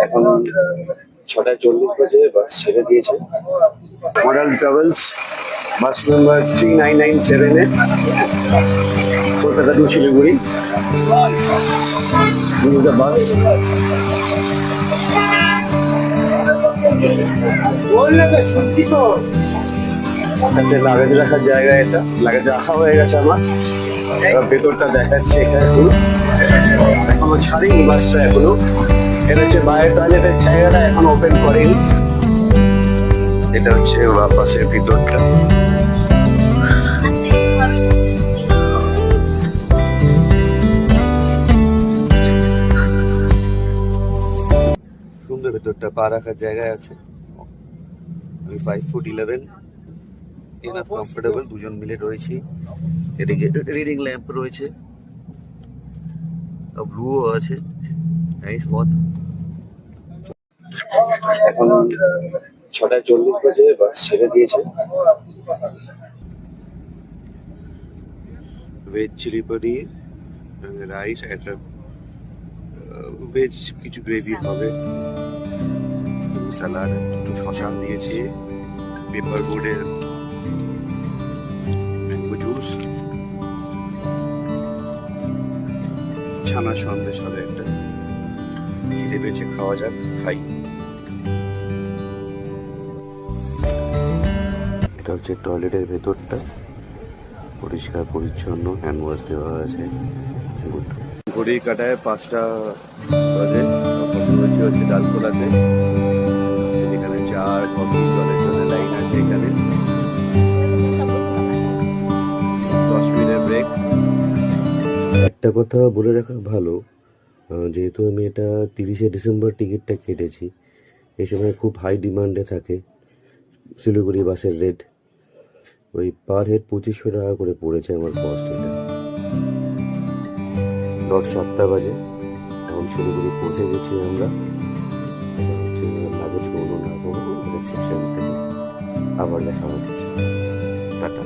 এখন 6:40 বাজে, বাস ছেড়ে দিয়েছে। মডেল ট্রাভেলস বাস নাম্বার 3997 এ কলকাতা টু শিলিগুড়ি বাস। আচ্ছা, লাগেজ রাখার জায়গা, এটা লাগেজ রাখা হয়ে গেছে আমার। এবার ভেতরটা দেখাচ্ছে। এখানে এখনো ছাড়িনি বাসটা এখনো। এটা হচ্ছে বাইরের টয়লেটের জায়গাটা, এখন ওপেন করেনি। এটা হচ্ছে বাসের ভিতরটা। সুন্দর ভেতরটা, পা রাখার জায়গায় আছে। আমি 5'11", এনাফ কমফোর্টেবল, দুজন মিলে রয়েছি। এদিকে রিডিং ল্যাম্প রয়েছে, ব্লুও আছে। নাইস মত। এখন 6:40 বাজে, বাস ছেড়ে দিয়েছে। ভেজ চিলি পনির, রাইস, একটা ভেজ কিছু গ্রেভি হবে, স্যালাড, একটু শসা দিয়েছে, পেপার বোর্ডের ম্যাঙ্গো জুস, ছানার সন্দেশ হবে একটা। খিদে পেয়েছে, খাওয়া যাক, খাই। এটা হচ্ছে টয়লেটের ভেতরটা, পরিষ্কার পরিচ্ছন্ন, হ্যান্ড ওয়াশ দেওয়া আছে। ঘড়ির কাটায় 5টা বাজে। হচ্ছে ডালখোলাতে, এখানে চা আর কফি, জলের জন্য লাইন আছে। এখানে 10 মিনিটের ব্রেক। একটা কথা বলে রাখা ভালো, যেহেতু আমি এটা 30শে ডিসেম্বর টিকিটটা কেটেছি, এই সময় খুব হাই ডিমান্ডে থাকে শিলিগুড়ি বাসের রেট। ওই পার হেড 2500 টাকা করে পড়েছে আমার কস্ট। এটা 7টা বাজে, এখন শিলিগুড়ি পৌঁছে গেছি আমরা। হচ্ছে লাগেজ কোনো না কোনো রিসেপশন থেকে। আবার দেখা হচ্ছে, টাটা।